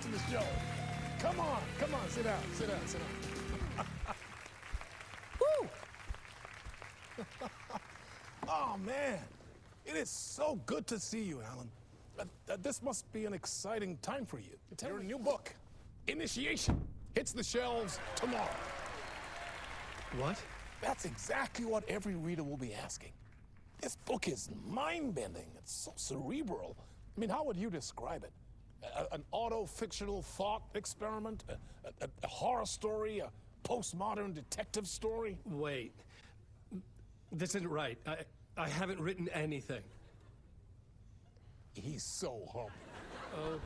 to the show. Come on, sit down, sit down, sit down. Woo! Oh, man, it is so good to see you, Alan. This must be an exciting time for you. Your new book, Initiation, hits the shelves tomorrow. What? That's exactly what every reader will be asking. This book is mind-bending. It's so cerebral. I mean, how would you describe it? An auto-fictional thought experiment? A horror story? A postmodern detective story? Wait. This isn't right. I haven't written anything. He's so humble. Okay.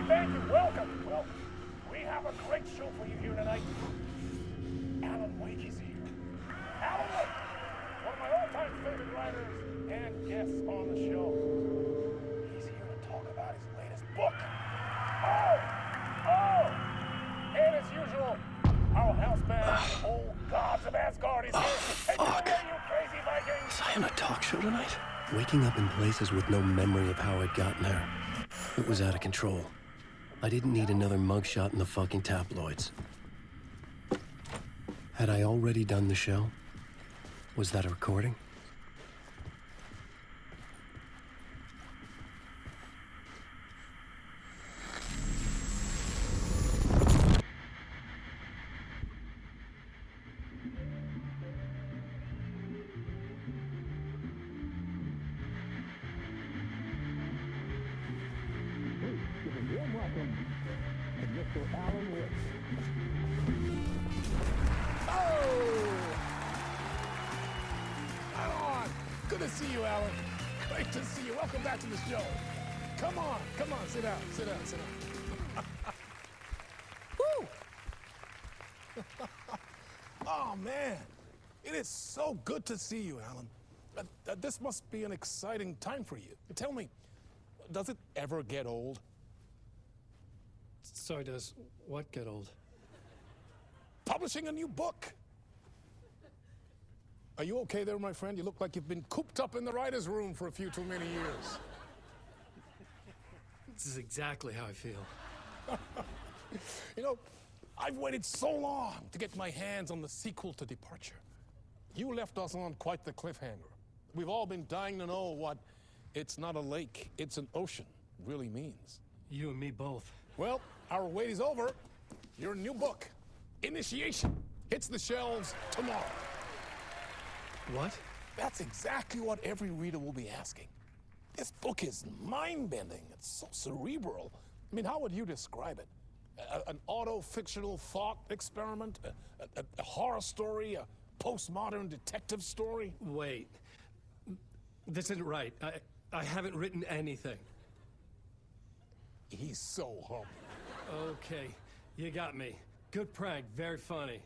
Thank you. Welcome. Well, we have a great show for you here tonight. Alan Wake is here. Alan Wake, one of my all-time favorite writers and guests on the show. He's here to talk about his latest book. And as usual, our house band, Old Gods of Asgard, is here. Hey, you crazy Vikings! Was I on a talk show tonight? Waking up in places with no memory of how I'd gotten there. It was out of control. I didn't need another mugshot in the fucking tabloids. Had I already done the show? Was that a recording? Mr. Alan Wake. Alan! Good to see you, Alan. Great to see you. Welcome back to the show. Come on, sit down, sit down, sit down. Woo! Oh, man, it is so good to see you, Alan. This must be an exciting time for you. Tell me, does it ever get old? Sorry, does what get old? Publishing a new book. Are you okay there, my friend? You look like you've been cooped up in the writer's room for a few too many years. This is exactly how I feel. You know, I've waited so long to get my hands on the sequel to Departure. You left us on quite the cliffhanger. We've all been dying to know what "it's not a lake, it's an ocean" really means. You and me both. Well, our wait is over. Your new book, Initiation, hits the shelves tomorrow. What? That's exactly what every reader will be asking. This book is mind-bending. It's so cerebral. I mean, how would you describe it? An auto-fictional thought experiment? A horror story? A postmodern detective story? Wait. This isn't right. I haven't written anything. He's so humble. Okay, you got me. Good prank, very funny.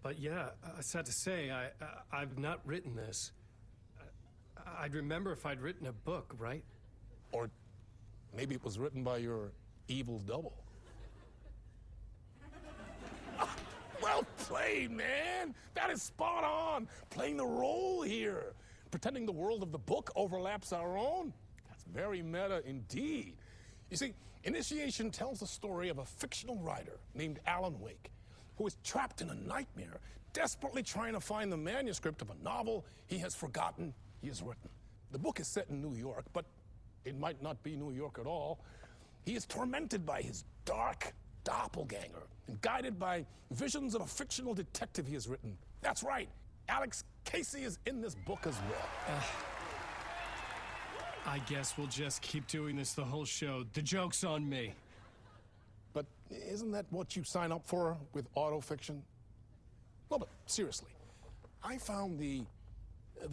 But yeah, sad to say, I've not written this. I'd remember if I'd written a book, right? Or maybe it was written by your evil double. Well played, man. That is spot on. Playing the role here. Pretending the world of the book overlaps our own. That's very meta indeed. You see, Initiation tells the story of a fictional writer named Alan Wake, who is trapped in a nightmare, desperately trying to find the manuscript of a novel he has forgotten he has written. The book is set in New York, but it might not be New York at all. He is tormented by his dark doppelganger and guided by visions of a fictional detective he has written. That's right, Alex Casey is in this book as well. I guess we'll just keep doing this the whole show. The joke's on me. But isn't that what you sign up for with autofiction? No, but seriously, I found the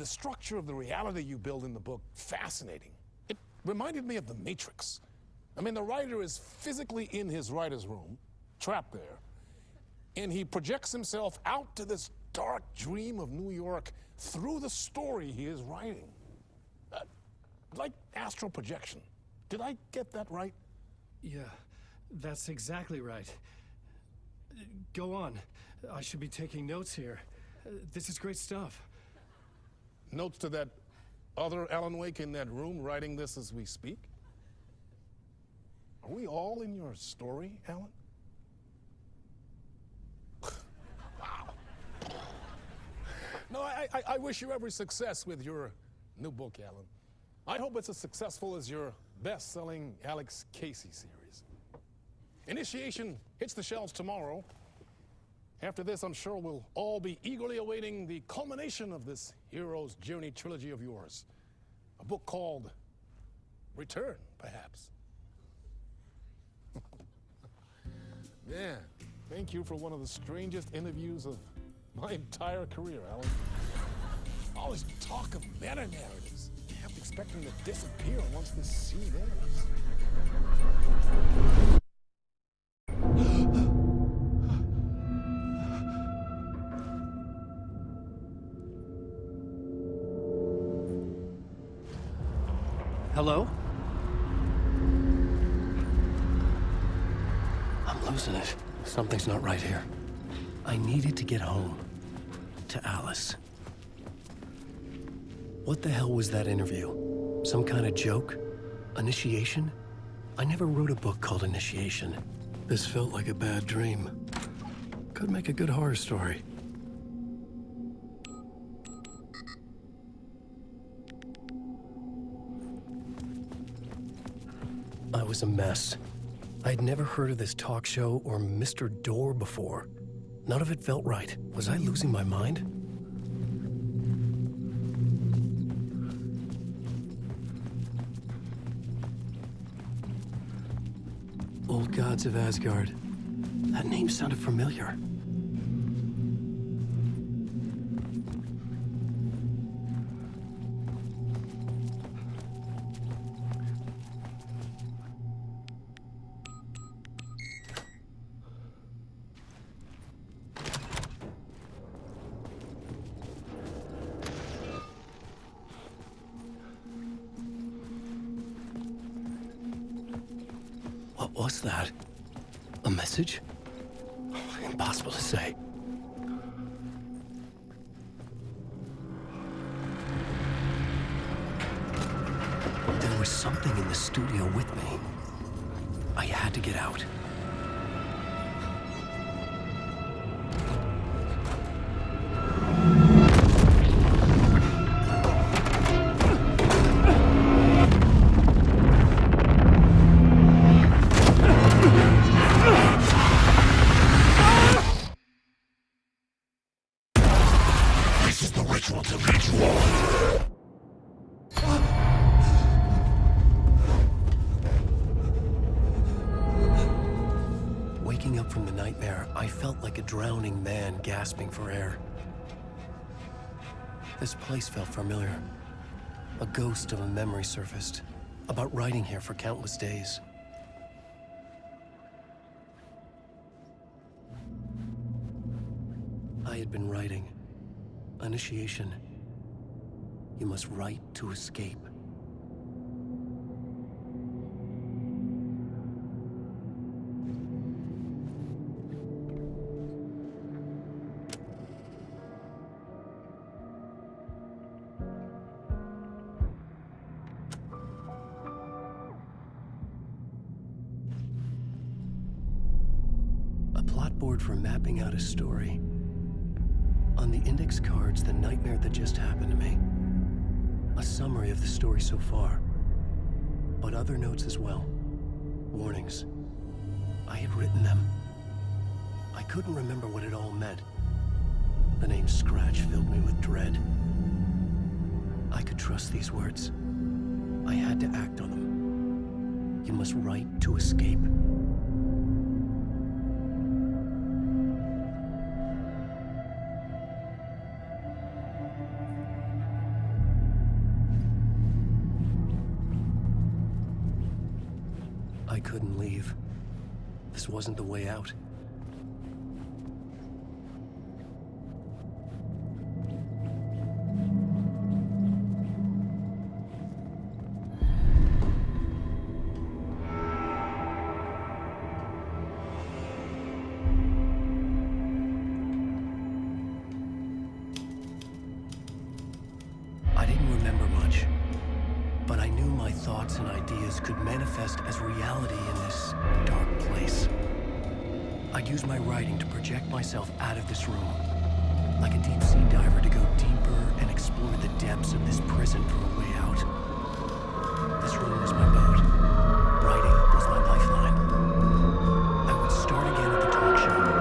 structure of the reality you build in the book fascinating. It reminded me of The Matrix. I mean, the writer is physically in his writer's room, trapped there, and he projects himself out to this dark dream of New York through the story he is writing. Like astral projection. Did I get that right? Yeah. That's exactly right. Go on. I should be taking notes here. This is great stuff. Notes to that other Alan Wake in that room writing this as we speak? Are we all in your story, Alan? Wow. No, I wish you every success with your new book, Alan. I hope it's as successful as your best-selling Alex Casey series. Initiation hits the shelves tomorrow. After this, I'm sure we'll all be eagerly awaiting the culmination of this hero's journey trilogy of yours. A book called Return, perhaps. Man, thank you for one of the strangest interviews of my entire career, Alan. All this talk of meta-narratives. I have to expect them to disappear once this scene ends. Hello? I'm losing it. Something's not right here. I needed to get home. To Alice. What the hell was that interview? Some kind of joke? Initiation? I never wrote a book called Initiation. This felt like a bad dream. Could make a good horror story. I was a mess. I'd never heard of this talk show or Mr.DOOR before. None of it felt right. Was I losing my mind? Old Gods of Asgard. That name sounded familiar. What was that? A message? Impossible to say. There was something in the studio with me. I had to get out. Waking up from the nightmare, I felt like a drowning man gasping for air. This place felt familiar. A ghost of a memory surfaced, about writing here for countless days. I had been writing. Initiation. You must write to escape. A plot board for mapping out a story. On the index cards, the nightmare that just happened to me. A summary of the story so far. But other notes as well. Warnings. I had written them. I couldn't remember what it all meant. The name Scratch filled me with dread. I could trust these words. I had to act on them. You must write to escape. I couldn't leave. This wasn't the way out. thoughts and ideas could manifest as reality in this dark place. I'd use my writing to project myself out of this room, like a deep sea diver to go deeper and explore the depths of this prison for a way out. This room was my boat. Writing was my lifeline. I would start again at the talk show.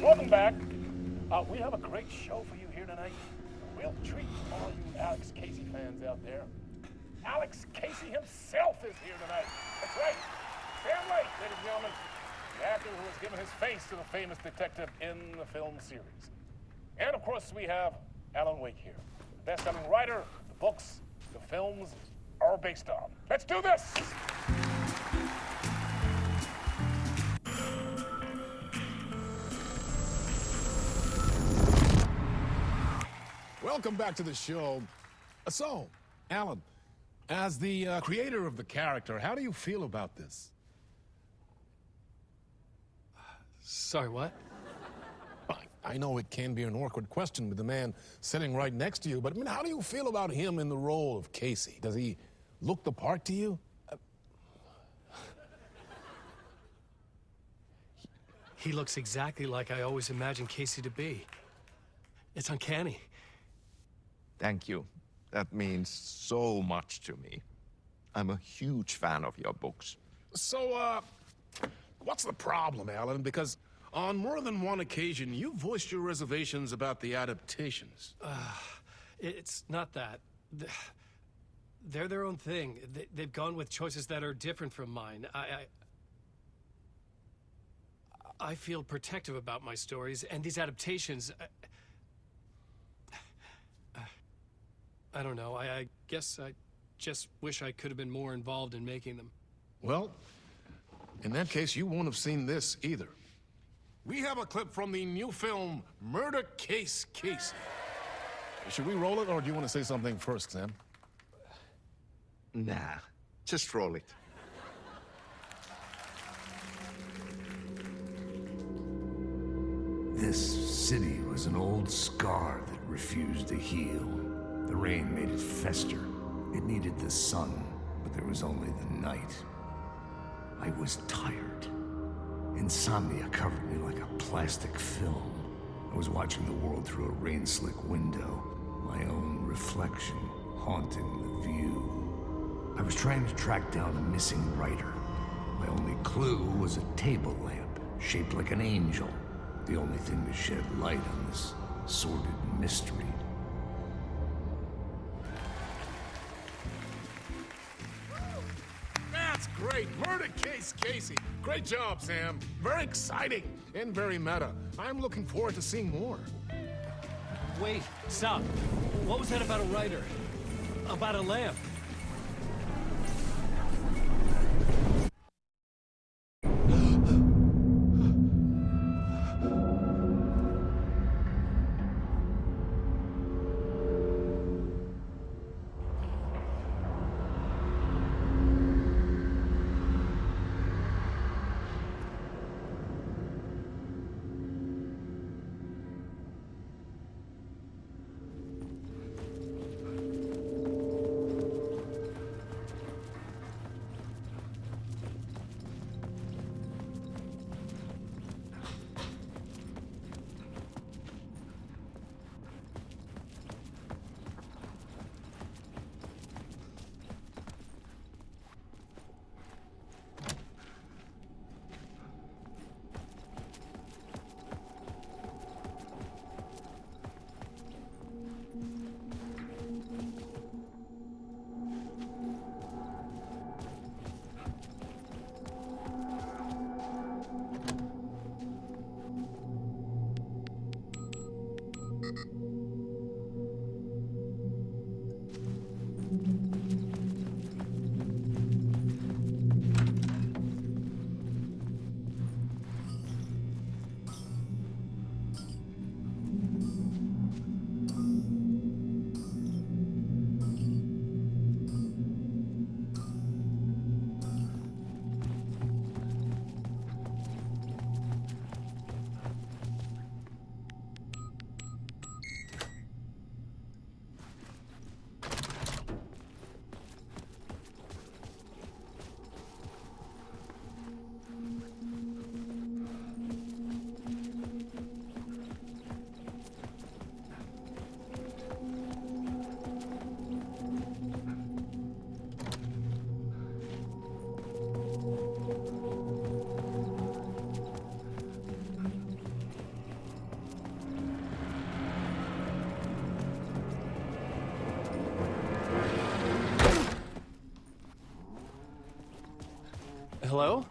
Welcome back. We have a great show for you here tonight. We'll treat all you Alex Casey fans out there. Alex Casey himself is here tonight. That's right. Sam Lake, ladies and gentlemen, the actor who has given his face to the famous detective in the film series. And of course, we have Alan Wake here, the best-selling writer the books the films are based on. Let's do this! Welcome back to the show. So, Alan, as the creator of the character, how do you feel about this? Sorry, what? I know it can be an awkward question with the man sitting right next to you, but I mean, how do you feel about him in the role of Casey? Does he look the part to you? He looks exactly like I always imagined Casey to be. It's uncanny. Thank you. That means so much to me. I'm a huge fan of your books. So, what's the problem, Alan? Because on more than one occasion, you voiced your reservations about the adaptations. It's not that. They're their own thing. They've gone with choices that are different from mine. I feel protective about my stories, and these adaptations... I don't know. I guess I just wish I could have been more involved in making them. Well, in that case, you won't have seen this either. We have a clip from the new film, Murder Case Casey. Should we roll it, or do you want to say something first, Sam? Nah, just roll it. This city was an old scar that refused to heal. The rain made it fester. It needed the sun, but there was only the night. I was tired. Insomnia covered me like a plastic film. I was watching the world through a rain-slick window, my own reflection haunting the view. I was trying to track down a missing writer. My only clue was a table lamp, shaped like an angel. The only thing to shed light on this sordid mystery. That's great. Murder Case Casey. Great job, Sam. Very exciting and very meta. I'm looking forward to seeing more. Wait, stop. What was that about a writer? About a lamp? Hello?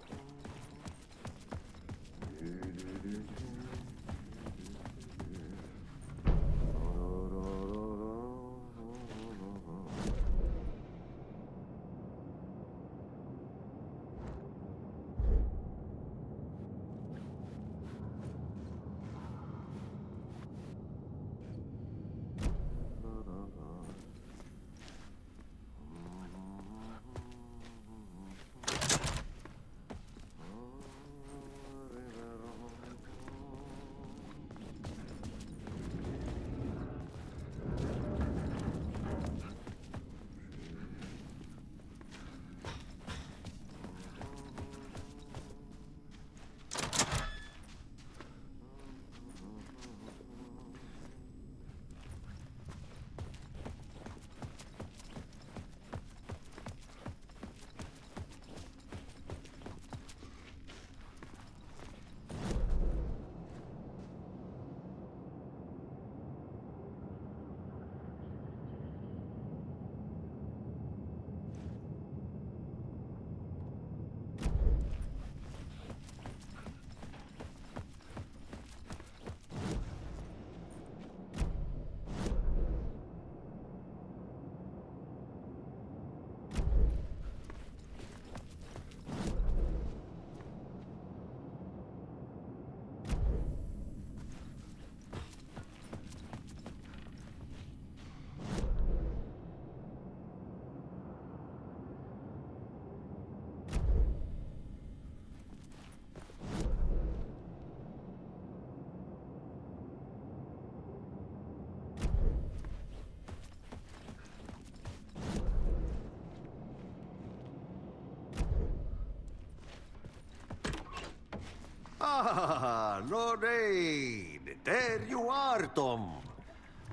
Ah, no rain. There you are, Tom.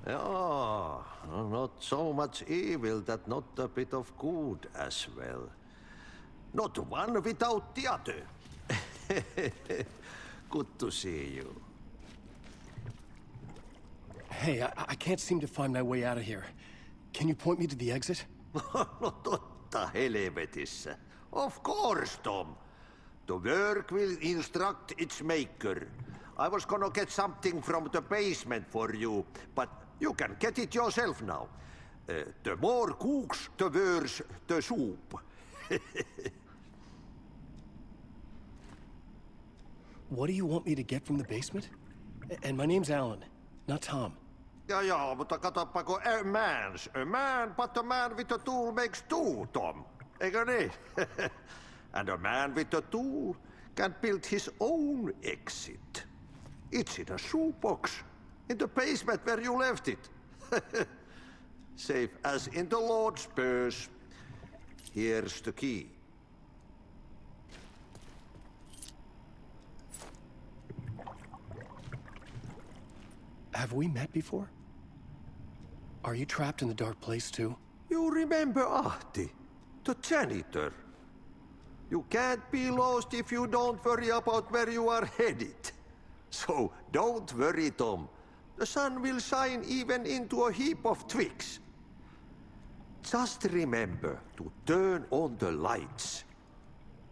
Oh, not so much evil that not a bit of good as well. Not one without the other. Good to see you. Hey, I can't seem to find my way out of here. Can you point me to the exit? No totta helvetissä. Of course, Tom. The work will instruct its maker. I was gonna get something from the basement for you, but you can get it yourself now. The more cooks, the worse the soup. What do you want me to get from the basement? And my name's Alan, not Tom. Ja, mutta katsoppa, a man, but a man with a tool makes two, Tom. Eikö niin? And a man with a tool can build his own exit. It's in a shoebox, in the basement where you left it. Safe as in the Lord's purse. Here's the key. Have we met before? Are you trapped in the dark place too? You remember Ahti, the janitor. You can't be lost if you don't worry about where you are headed. So don't worry, Tom. The sun will shine even into a heap of twigs. Just remember to turn on the lights.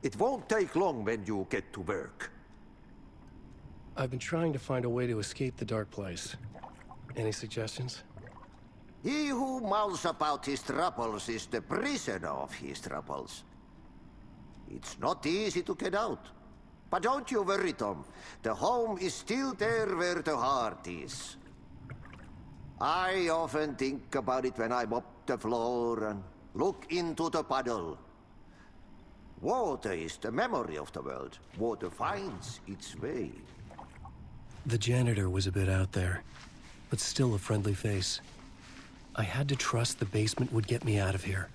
It won't take long when you get to work. I've been trying to find a way to escape the dark place. Any suggestions? He who mouths about his troubles is the prisoner of his troubles. It's not easy to get out. But don't you worry, Tom. The home is still there where the heart is. I often think about it when I mop the floor and look into the puddle. Water is the memory of the world. Water finds its way. The janitor was a bit out there, but still a friendly face. I had to trust the basement would get me out of here.